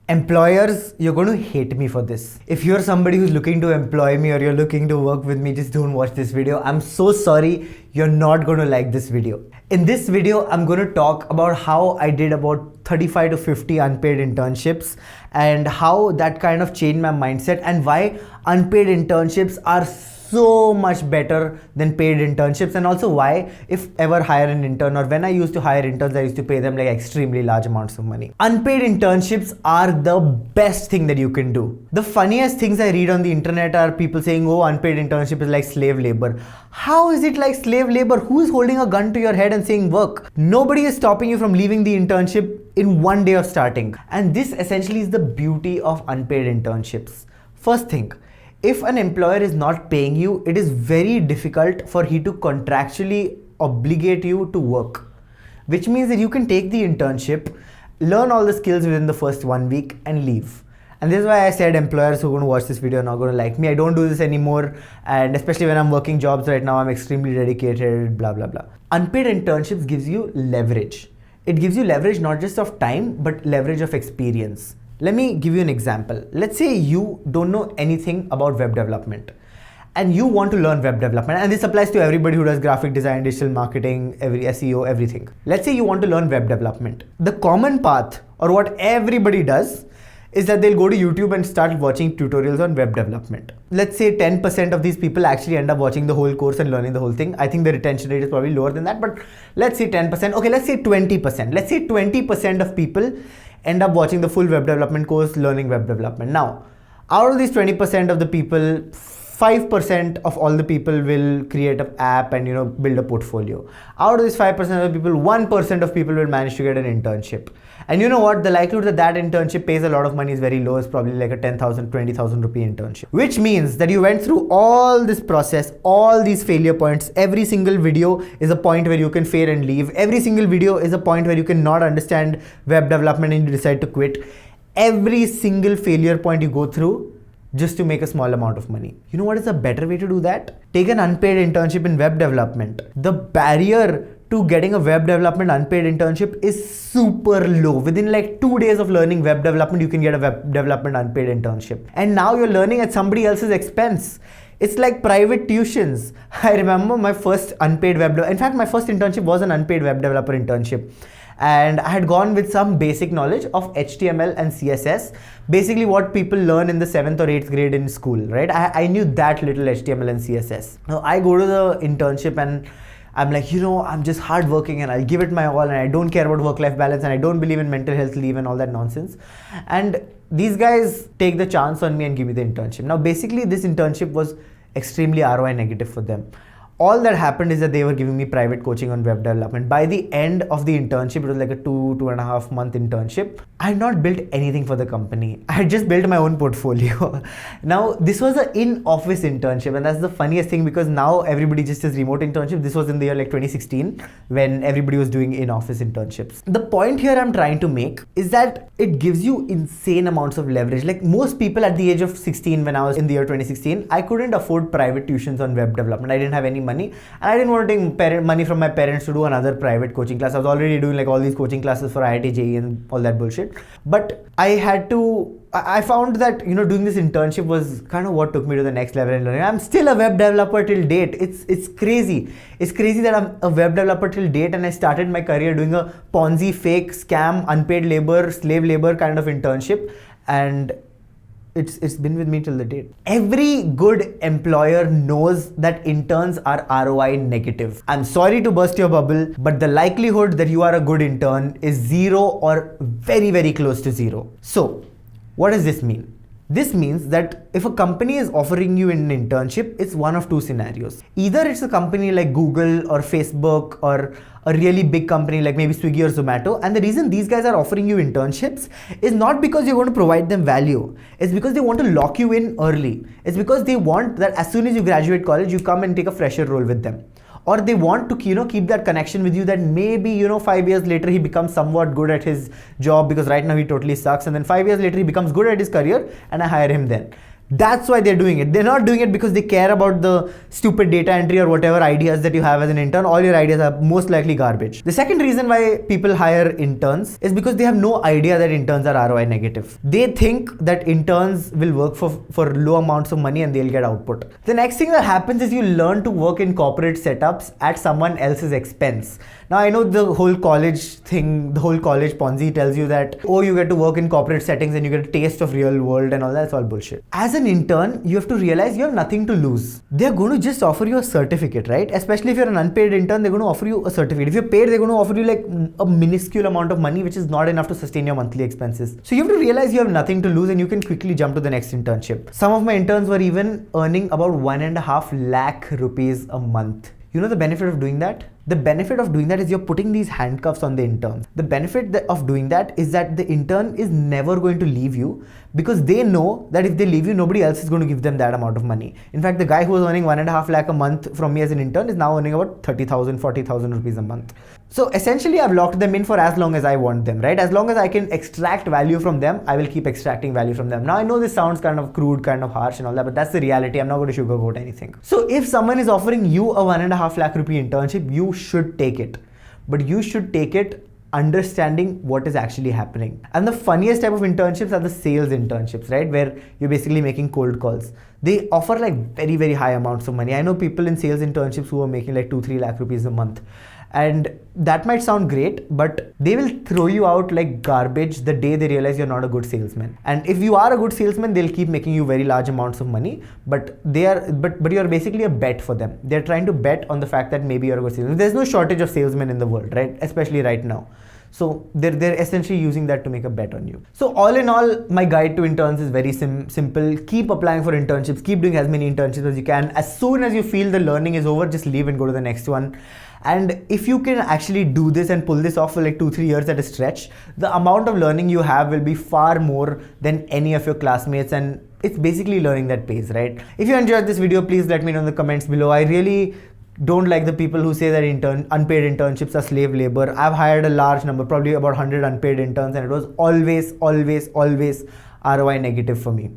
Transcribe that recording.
Employers, you're going to hate me for this. If you're somebody who's looking to employ me or you're looking to work with me, just don't watch this video. I'm so sorry, you're not going to like this video. In this video, I'm going to talk about how I did about 35 to 50 unpaid internships and how that kind of changed my mindset and why unpaid internships are so much better than paid internships, and also why, if ever hire an intern or when I used to hire interns, I used to pay them like extremely large amounts of money. Unpaid internships are the best thing that you can do. The funniest things I read on the internet are people saying, oh, unpaid internship is like slave labor. How is it like slave labor? Who is holding a gun to your head and saying work? Nobody is stopping you from leaving the internship in one day of starting. And this essentially is the beauty of unpaid internships. First thing, if an employer is not paying you, it is very difficult for he to contractually obligate you to work, which means that you can take the internship, learn all the skills within the first 1 week and leave. And this is why I said employers who are going to watch this video are not going to like me. I don't do this anymore. And especially when I'm working jobs right now, I'm extremely dedicated, blah, blah, blah. Unpaid internships gives you leverage. It gives you leverage not just of time, but leverage of experience. Let me give you an example. Let's say you don't know anything about web development and you want to learn web development, and this applies to everybody who does graphic design, digital marketing, every SEO, everything. Let's say you want to learn web development. The common path, or what everybody does, is that they'll go to YouTube and start watching tutorials on web development. Let's say 10% of these people actually end up watching the whole course and learning the whole thing. I think the retention rate is probably lower than that, but let's say 10%. Okay, let's say 20%. Let's say 20% of people end up watching the full web development course, learning web development. Now, out of these 20% of the people, 5% of all the people will create an app and build a portfolio. Out of this 5% of the people, 1% of people will manage to get an internship. And you know what? The likelihood that that internship pays a lot of money is very low. It's probably like a 10,000, 20,000 rupee internship. Which means that you went through all this process, all these failure points. Every single video is a point where you can fail and leave. Every single video is a point where you cannot understand web development and you decide to quit. Every single failure point you go through just to make a small amount of money. You know what is a better way to do that? Take an unpaid internship in web development. The barrier to getting a web development unpaid internship is super low. Within like 2 days of learning web development, you can get a web development unpaid internship. And now you're learning at somebody else's expense. It's like private tuitions. I remember my first unpaid in fact, my first internship was an unpaid web developer internship. And I had gone with some basic knowledge of HTML and CSS, basically what people learn in the 7th or 8th grade in school, right? I knew that little HTML and CSS. Now I go to the internship and I'm like, I'm just hardworking and I'll give it my all and I don't care about work-life balance and I don't believe in mental health leave and all that nonsense. And these guys take the chance on me and give me the internship. Now, basically this internship was extremely ROI negative for them. All that happened is that they were giving me private coaching on web development. By the end of the internship, it was like a 2.5 month internship. I had not built anything for the company. I had just built my own portfolio. Now, this was an in-office internship, and that's the funniest thing because now everybody just does remote internship. This was in the year like 2016 when everybody was doing in-office internships. The point here I'm trying to make is that it gives you insane amounts of leverage. Like most people at the age of 16, when I was in the year 2016, I couldn't afford private tuitions on web development. I didn't have any money and I didn't want to take money from my parents to do another private coaching class. I was already doing like all these coaching classes for IIT, JEE and all that bullshit. But I found that doing this internship was kind of what took me to the next level in learning. I'm still a web developer till date. It's crazy. It's crazy that I'm a web developer till date and I started my career doing a Ponzi, fake, scam, unpaid labor, slave labor kind of internship, and it's been with me till the date. Every good employer knows that interns are ROI negative. I'm sorry to burst your bubble, but the likelihood that you are a good intern is 0 or very, very close to 0. So, what does this mean? This means that if a company is offering you an internship, it's one of two scenarios. Either it's a company like Google or Facebook or a really big company like maybe Swiggy or Zomato, and the reason these guys are offering you internships is not because you're going to provide them value. It's because they want to lock you in early. It's because they want that as soon as you graduate college, you come and take a fresher role with them. Or they want to keep that connection with you that maybe 5 years later he becomes somewhat good at his job because right now he totally sucks, and then 5 years later he becomes good at his career and I hire him then. That's why they're doing it. They're not doing it because they care about the stupid data entry or whatever ideas that you have as an intern. All your ideas are most likely garbage. The second reason why people hire interns is because they have no idea that interns are ROI negative. They think that interns will work for low amounts of money and they'll get output. The next thing that happens is you learn to work in corporate setups at someone else's expense. Now I know the whole college thing, the whole college Ponzi tells you that, oh, you get to work in corporate settings and you get a taste of real world and all that. It's all bullshit. As an intern, you have to realize you have nothing to lose. They're going to just offer you a certificate, right? Especially if you're an unpaid intern, they're going to offer you a certificate. If you're paid, they're going to offer you like a minuscule amount of money, which is not enough to sustain your monthly expenses. So you have to realize you have nothing to lose and you can quickly jump to the next internship. Some of my interns were even earning about 1.5 lakh rupees a month. You know the benefit of doing that? The benefit of doing that is you're putting these handcuffs on the intern. The benefit of doing that is that the intern is never going to leave you because they know that if they leave you, nobody else is going to give them that amount of money. In fact, the guy who was earning 1.5 lakh a month from me as an intern is now earning about 30,000, 40,000 rupees a month. So essentially, I've locked them in for as long as I want them, right? As long as I can extract value from them, I will keep extracting value from them. Now, I know this sounds kind of crude, kind of harsh and all that, but that's the reality. I'm not going to sugarcoat anything. So if someone is offering you a 1.5 lakh rupee internship, you should take it. But you should take it understanding what is actually happening. And the funniest type of internships are the sales internships, right? Where you're basically making cold calls. They offer like very, very high amounts of money. I know people in sales internships who are making like 2-3 lakh rupees a month. And that might sound great, but they will throw you out like garbage the day they realize you're not a good salesman. And if you are a good salesman, they'll keep making you very large amounts of money, but you're basically a bet for them. They're trying to bet on the fact that maybe you're a good salesman. There's no shortage of salesmen in the world, right? Especially right now. So they're essentially using that to make a bet on you. So all in all, my guide to interns is very simple. Keep applying for internships. Keep doing as many internships as you can. As soon as you feel the learning is over, just leave and go to the next one. And if you can actually do this and pull this off for like 2-3 years at a stretch, the amount of learning you have will be far more than any of your classmates, and it's basically learning that pays, right? If you enjoyed this video, please let me know in the comments below. I really don't like the people who say that unpaid internships are slave labor. I've hired a large number, probably about 100 unpaid interns, and it was always ROI negative for me.